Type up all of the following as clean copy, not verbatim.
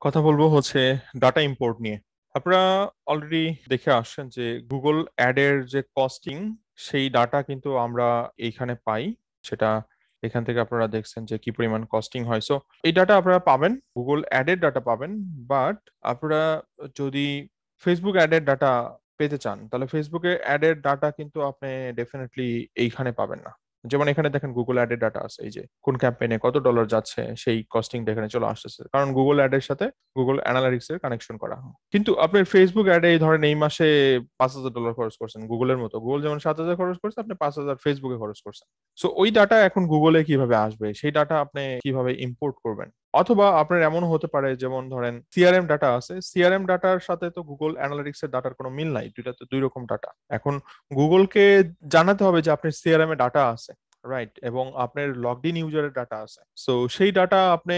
কথা বলবো হচ্ছে ডাটা ইম্পোর্ট নিয়ে। আপনারা অলরেডি দেখে আসছেন যে গুগল অ্যাডের যে কস্টিং, সেই ডাটা কিন্তু আমরা এইখানে পাই। সেটা এখান থেকে আপনারা দেখছেন যে কি পরিমাণ কস্টিং হয়। সো এই ডাটা আপনারা পাবেন, গুগল অ্যাডের ডাটা পাবেন। বাট আপনারা যদি ফেসবুক অ্যাডের ডাটা পেতে চান, তাহলে ফেসবুকে অ্যাডের ডাটা কিন্তু আপনি ডেফিনেটলি এইখানে পাবেন না। যেমন এখানে দেখেন গুগল অ্যাডের ডাটা আছে, এই যে কোন ক্যাম্পেইনে কত ডলার যাচ্ছে সেই কস্টিংটা এখানে চলে আসতেছে, কারণ গুগল অ্যাডের সাথে গুগল অ্যানালিটিক্স এর কানেকশন করা হয়। কিন্তু আপনার ফেসবুক অ্যাডে এই ধরেন এই মাসে $5,000 খরচ করছেন, গুগলের মতো গুগল যেমন 7,000 খরচ করছে, আপনি 5,000 ফেসবুকে খরচ করছেন। সো ওই ডাটা এখন গুগলে কিভাবে আসবে, সেই ডাটা আপনি কিভাবে ইম্পোর্ট করবেন? অথবা আপনার এমন হতে পারে, যেমন ধরেন সিআরএম ডাটা আছে, সিআরএম ডাটার সাথে তো গুগল অ্যানালিটিক্স এর ডাটার কোনো মিল নাই, দুইটা তো দুই রকম ডাটা। এখন গুগলকে জানাতে হবে যে আপনার সিআরএম এ ডাটা আছে, রাইট, এবং আপনার লগড ইন ইউজারের ডাটা আছে। সো সেই ডাটা আপনি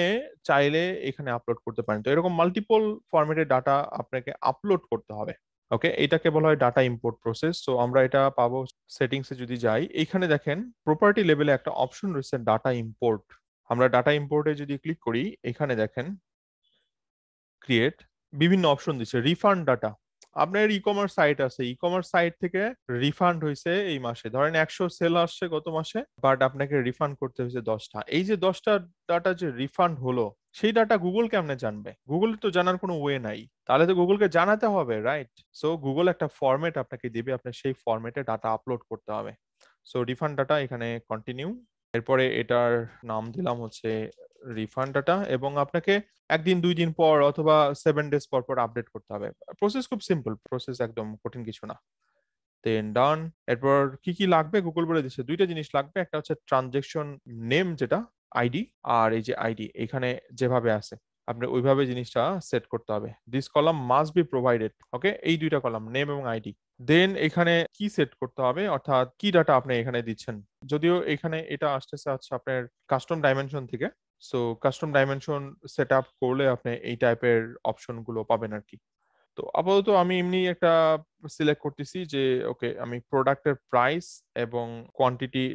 চাইলে এখানে আপলোড করতে পারেন। তো এরকম মাল্টিপল ফরম্যাটের ডাটা আপনাকে আপলোড করতে হবে। ওকে, এটাকে বলা হয় ডাটা ইম্পোর্ট প্রসেস। তো আমরা এটা পাবো সেটিংসে যদি যাই, এইখানে দেখেন প্রপার্টি লেভেলে একটা অপশন রয়েছে ডাটা ইম্পোর্ট। আমরা ডাটা ইম্পোর্টে যদি ক্লিক করি, এখানে দেখেন ক্রিয়েট, বিভিন্ন অপশন দিচ্ছে। রিফান্ড ডাটা, আপনার ই কমার্স সাইট আছে, ই কমার্স সাইট থেকে রিফান্ড হয়েছে এই মাসে, ধরেন 100 সেল আসছে গত মাসে, বাট আপনাকে রিফান্ড করতে হয়েছে 10টা। এই যে 10টা ডাটা যে রিফান্ড হলো, সেই ডাটা গুগল কেমনে জানবে? গুগল তো জানার কোনো ওয়ে নাই, তাহলে তো গুগলকে জানাতে হবে, রাইট? সো গুগল একটা ফরম্যাট আপনাকে দিবে, আপনার সেই ফরম্যাটে ডাটা আপলোড করতে হবে। সো রিফান্ড ডাটা, এখানে কন্টিনিউ। এরপরে এটার নাম দিলাম হচ্ছে রিফান্ড ডাটা, এবং আপনাকে একদিন 2 দিন পর অথবা 7 ডেজ পর পর আপডেট করতে হবে। প্রসেস খুব সিম্পল, প্রসেস একদম কঠিন কিছু না। দেন ডান। এরপর কি কি লাগবে গুগল বলে দিচ্ছে, দুইটা জিনিস লাগবে। একটা হচ্ছে ট্রানজেকশন নেম, যেটা আইডি, আর এই যে আইডি এখানে যেভাবে আছে আপনি ওইভাবে জিনিসটা সেট করতে হবে। This column must be provided. Okay, এই দুইটা কলাম নেম এবং আইডি। দেন এখানে কি সেট করতে হবে, অর্থাৎ কি ডাটা আপনি এখানে দিচ্ছেন। যদিও এখানে এটা আসতেছে হচ্ছে আপনার কাস্টম ডাইমেনশন থেকে। So custom dimension set up করলে আপনি এই টাইপের অপশন গুলো পাবেন আর কি। তো আপাতত আমি এমনি একটা সিলেক্ট করতেছি যে ওকে, আমি প্রোডাক্টের প্রাইস এবং কোয়ান্টিটি,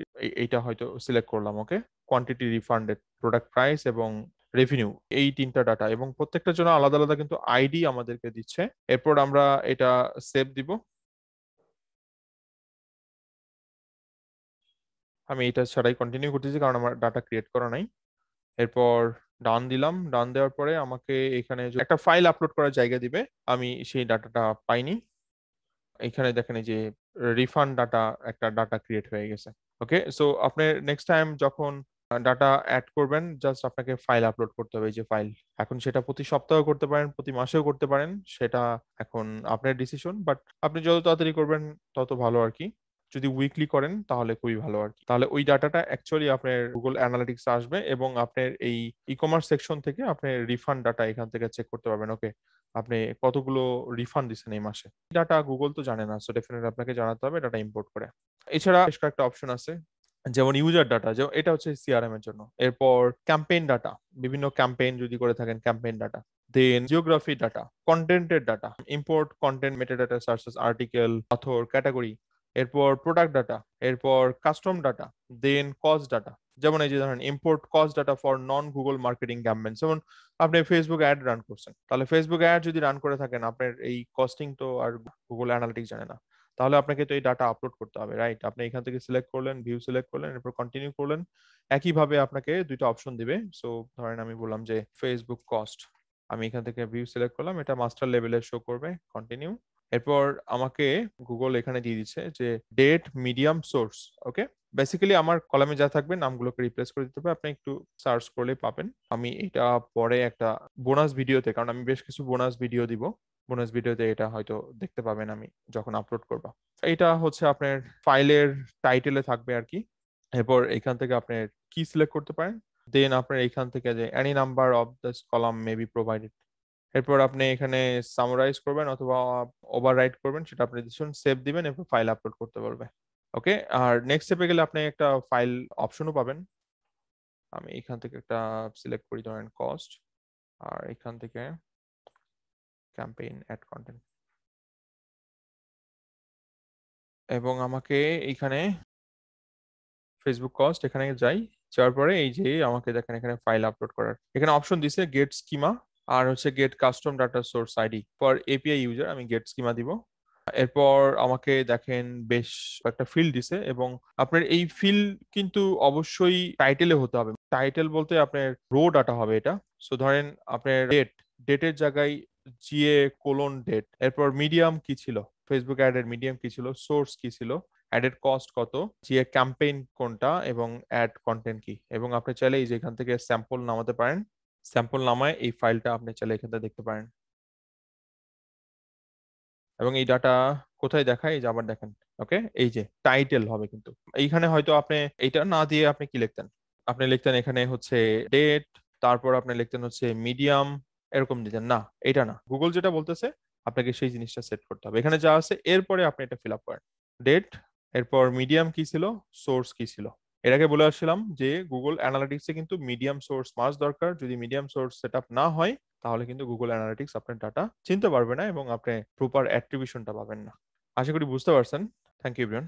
এইটা হয়তো সিলেক্ট করলাম। ওকে, কোয়ান্টিটি রিফান্ডেড, প্রোডাক্ট প্রাইস এবং রেভিনিউ, এই তিনটা ডাটা, এবং প্রত্যেকটার জন্য আলাদা আলাদা কিন্তু আইডি আমাদেরকে দিচ্ছে। এরপর আমরা এটা সেভ দিব। আমি এটা ছাড়াই কন্টিনিউ করতেছি কারণ আমার ডাটা ক্রিয়েট করা নাই। এরপর ডান দিলাম। ডান দেওয়ার পরে আমাকে এখানে একটা ফাইল আপলোড করার জায়গা দিবে, আমি সেই ডাটাটা পাইনি। এখানে দেখেন এই যে রিফান্ড ডাটা, একটা ডাটা ক্রিয়েট হয়ে গেছে। ওকে, সো আপনি নেক্সট টাইম যখন ডাটা অ্যাড করবেন, জাস্ট আপনাকে ফাইল আপলোড করতে হবে, এই যে ফাইল। এখন সেটা প্রতি সপ্তাহে করতে পারেন, প্রতি মাসেও করতে পারেন, সেটা এখন আপনার ডিসিশন। বাট আপনি যত তাড়াতাড়ি করবেন তত ভালো আর কি। যদি উইকলি করেন তাহলে খুবই ভালো আর কি, তাহলে ওই ডাটাটা অ্যাকচুয়ালি আপনার গুগল অ্যানালিটিক্স আসবে, এবং আপনার এই ই কমার্স সেকশন থেকে আপনি রিফান্ড ডাটা এখান থেকে চেক করতে পারবেন। ওকে, আপনি কতগুলো রিফান্ড দিচ্ছেন এই মাসে। ডাটা গুগল তো জানে না, সো ডেফিনেটলি আপনাকে জানাতে হবে ডাটা ইম্পোর্ট করে। এছাড়া বেশ কয়েকটা অপশন আছে, যেমন ইউজার ডাটা, যেমন এটা হচ্ছে সিআরএম এর জন্য। এরপর ক্যাম্পেইন ডাটা, বিভিন্ন ক্যাম্পেইন যদি করে থাকেন ক্যাম্পেইন ডাটা। দেন জিওগ্রাফি ডাটা, কন্টেন্টের data, import content metadata searches article author category. এরপর প্রোডাক্ট ডাটা, এরপর কাস্টম ডাটা, দেন কস্ট ডাটা। যেমন এই যে ধরেন import cost data for non Google marketing campaign. যেমন আপনি ফেসবুক অ্যাড রান করছেন, তাহলে ফেসবুক অ্যাড যদি রান করে থাকেন, আপনার এই কস্টিং তো আর গুগল অ্যানালিটিক্স জানে না, তাহলে আপনাকে তো এই ডাটা আপলোড করতে হবে, রাইট? আপনি এখান থেকে সিলেক্ট করলেন, ভিউ সিলেক্ট করলেন, এরপর কন্টিনিউ করলেন। একইভাবে আপনাকে দুইটা অপশন দিবে। সো ধরেন আমি বললাম যে ফেসবুক কস্ট, আমি এখান থেকে ভিউ সিলেক্ট করলাম, এটা মাস্টার লেভেলে শো করবে, কন্টিনিউ। এরপর আমাকে গুগল এখানে দিয়ে দিচ্ছে যে ডেট মিডিয়াম সোর্স। ওকে, বেসিক্যালি আমার কলামে যা থাকবে নামগুলোকে রিপ্লেস করে দিতে হবে, আপনি একটু সার্চ করলে পাবেন। আমি এটা পরে একটা বোনাস ভিডিওতে, কারণ আমি বেশ কিছু বোনাস ভিডিও দিব, বোনাস ভিডিওতে এটা হয়তো দেখতে পাবেন আমি যখন আপলোড করব। এটা হচ্ছে আপনার ফাইলের টাইটেলে থাকবে আর কি। এরপর এখান থেকে আপনি কি সিলেক্ট করতে পারেন। দেন আপনার এখান থেকে যে any number of this column may be provided. এরপর আপনি এখানে সামারাইজ করবেন অথবা ওভাররাইট করবেন, সেটা আপনি ডিসিশন, সেভ দিবেন, এরপর ফাইল আপলোড করতে বলবে। ওকে, আর নেক্সট স্টেপে গেলে আপনি একটা ফাইল অপশনও পাবেন। আমি এখান থেকে একটা সিলেক্ট করি, ধরেন কস্ট, আর এখান থেকে ক্যাম্পেইন অ্যাড কন্টেন্ট, এবং আমাকে এখানে ফেসবুক কস্ট এখানে যাই। যাওয়ার পরে এই যে আমাকে দেখেন এখানে ফাইল আপলোড করার এখানে অপশন দিছে গেট স্কিমা। আর হচ্ছে get custom data source ID for API user, আমি গেট স্কিমা দিব। এরপর আমাকে দেখেন বেশ একটা ফিল্ড দিছে, এবং আপনার এই ফিল্ড কিন্তু অবশ্যই টাইটেলে হতে হবে। টাইটেল বলতে আপনার রো ডাটা হবে এটা। সো ধরেন আপনার ডেটের জায়গায় জিএ কোলন ডেট, এরপর মিডিয়াম কি ছিল, ফেসবুক অ্যাড এর মিডিয়াম কি ছিল, সোর্স কি ছিল, অ্যাডের কস্ট কত, জিএ ক্যাম্পেইন কোনটা, এবং অ্যাড কন্টেন্ট কি। এবং আপনি চাইলে এই যে এখান থেকে স্যাম্পল নামাতে পারেন, স্যাম্পল নামায় এই ফাইলটা আপনি চাইলে এখান থেকে দেখতে পারেন। এবং এই ডাটা কোথায় দেখায়, এই যে আবার দেখেন। ওকে, এই যে টাইটেল হবে কিন্তু এইখানে হয়তো আপনি এইটা না দিয়ে আপনি কি লিখতেন, আপনি লিখতেন এখানে হচ্ছে ডেট, তারপর আপনি লিখতেন হচ্ছে মিডিয়াম, এরকম দিতেন না। এটা না, গুগল যেটা বলতেছে আপনাকে সেই জিনিসটা সেট করতে হবে। এখানে যা আছে এরপরে আপনি এটা ফিল আপ করেন। ডেট, এরপর মিডিয়াম কি ছিল, সোর্স কি ছিল। এর আগে বলে আসছিলাম যে গুগল অ্যানালিটিক্সে কিন্তু মিডিয়াম সোর্স মাস্ট দরকার। যদি মিডিয়াম সোর্স সেট আপ না হয় তাহলে কিন্তু গুগল অ্যানালিটিক্স আপনার ডাটা চিনতে পারবে না এবং আপনি প্রপার অ্যাট্রিবিউশনটা পাবেন না। আশা করি বুঝতে পারছেন। Thank you everyone.